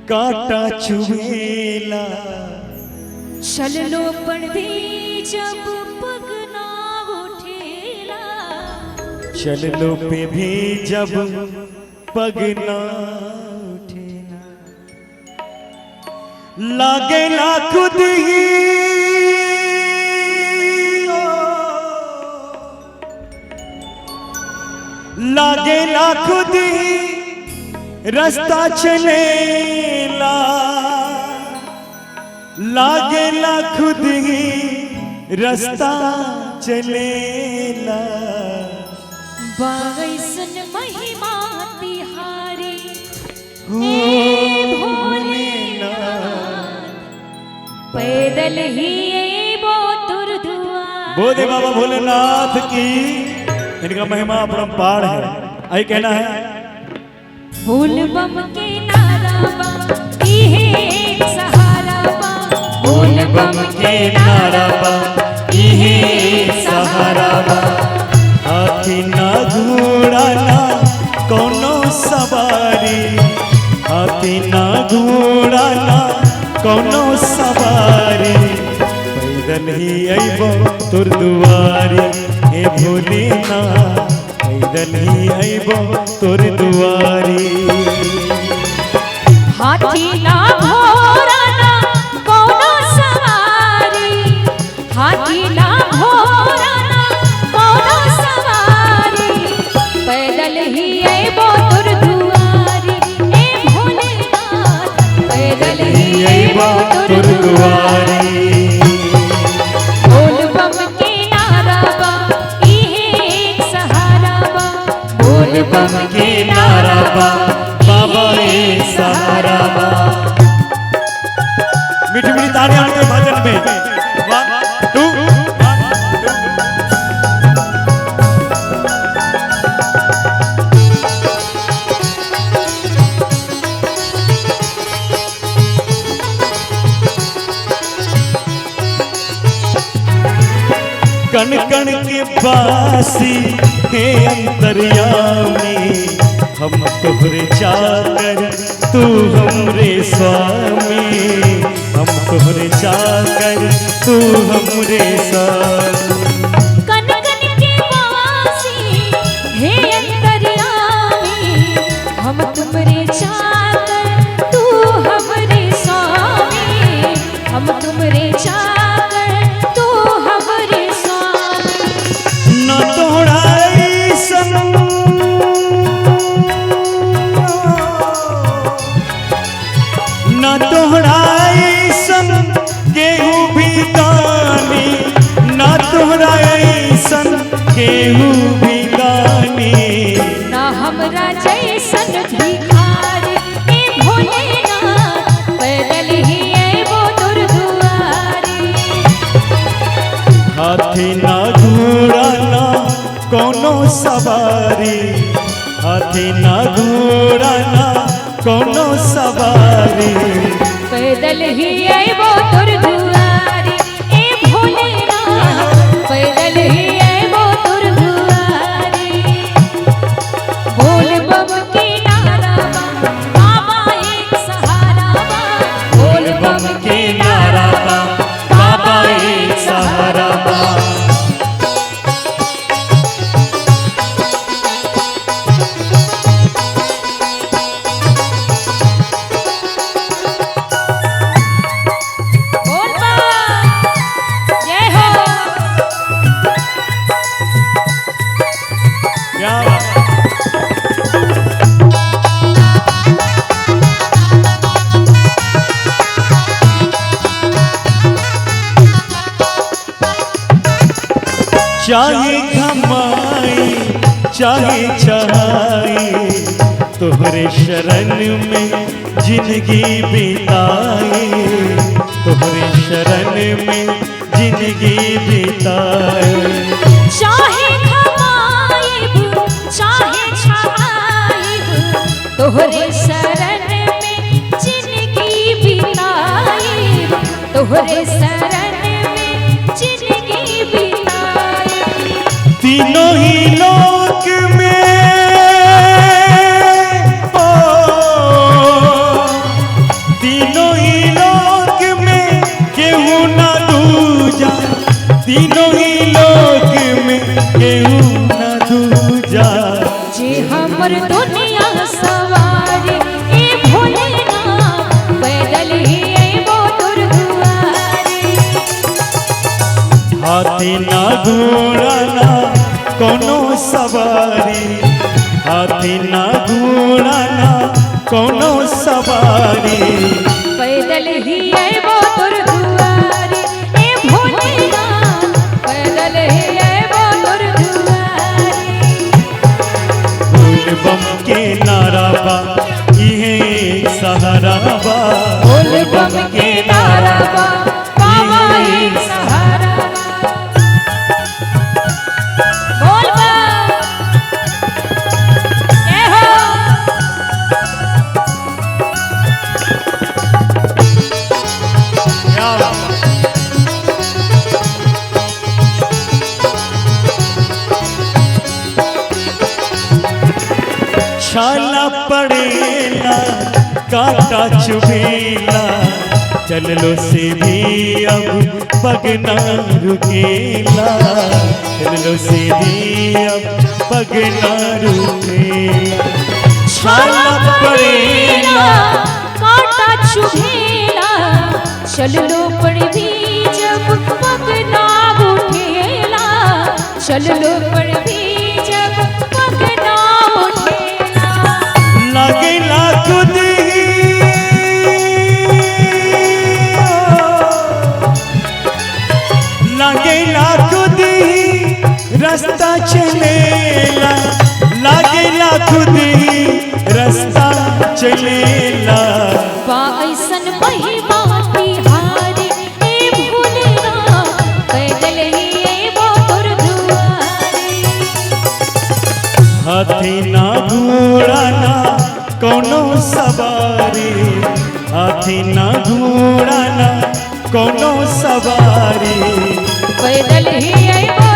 कांटा चुभेला चल लो पड़दे जब पग ना उठेला, चल लो पे भी जब पग ना उठेला, लागेला खुद ही लागेला खुद ही रास्ता चलेला, लागेला खुद ही रास्ता चलेला। बाईसन महिमा तिहारी भोलेनाथ, पैदल ही वो तुरदुआ। बोले बाबा भोलेनाथ की, इनका महिमा अपरंपार है। आई कहना है बोल बम के नारा बा इहे सहारा बा, बोल बम के नारा बा इहे सहारा बा। हाथी ना घोड़ा ना कोनो सवारी, हाथी ना घोड़ा ना कोनो सवारी, पैदल ही अइबो तोर दुआरी हे भोलेनाथ, पैदल ही अइबो तोर दुआरी। हाथी ना घोड़ा ना कोनो सवारी, हाथी ना घोड़ा ना कोनो सवारी, पैदल ही अइबो तोर दुआरी ए भोलेनाथ, पैदल ही अइबो तोर दुआरी। बोल बम के नारा बा इहे सहारा बा, बोल बम के नारा बा बाबा ए सहारा बा। मीठी मीठी तालियां के भजन में 1 2 कण कण के बासी हे अंतर्यामी, हम तोहरे चाकर तू हमरे स्वामी, हम तोहरे चाकर तू हमरे स्वामी। कन कन के वासी हे अंतर्यामी, हम तुमरे चाकर तू हमरे स्वामी, हम तुमरे चाकर तू हमरे स्वामी। न तोहरा ऐसन न तोहरा ऐसन केहू भी दानी, न तोहरा ऐसन केहू भी दानी, ना हमरा जैसन भिखारी ए भोलेनाथ, पैदल ही अइबो तोर दुआरी। हाथी ना घोड़ा ना कोनो सवारी, हाथी ना घोड़ा ना कोनो सवारी, पैदल ही अइबो तोर दुआरी ए भोलेनाथ, पैदल ही अइबो तोर दुआरी। बोल बम के नारा बा बाबा एक सहारा बा, बोल बम के नारा बा बाबा एक सहारा बा। बोल बम जय हो। क्या बात। चाहे कमाई चाहे चढ़ाई, तोहरे शरण में जिंदगी बिताई, तोहरे शरण में जिंदगी बिताई। चाहे खमाइब चाहे छाइब, तोहरे शरण में जिंदगी बिताइब, तोहरे शरण में जिंदगी बिताइब। तीनों ही लोक में हाथी ना घोड़ा ना कोनो सवारी, हाथी ना घोड़ा ना कोनो सवारी। पैदल ही आइबो तोर दुआरी ए भोलेनाथ, पैदल ही आइबो तोर दुआरी। बोल बम के नारा बा इहे सहारा बा, बोल बम के नारा बा बाबा एक सहारा बा। बोल बम जय हो। क्या बात है। छाला पड़ेला काटा चुभेला, चल लो से भी अब पगना रुकेला, चल लो से भी अब पगना रुकेला। छाला पड़ेला कांटा चुभेला, चल लो पड़ भी जब पग ना उठेला, चल लो पड़ भी जब पग ना उठेला। लगेला खुद ही लगेला खुद ही रास्ता चलेला, लगेला खुद ही रास्ता चलेला। बा ऐसन महिमा तिहारी ए भोलेनाथ, पैदल ही आइबो तोर दुआरी। हाथी ना घोड़ा ना कोनो सवारी, हाथी ना घोड़ा ना कोनो सवारी। पैदल ही आइबो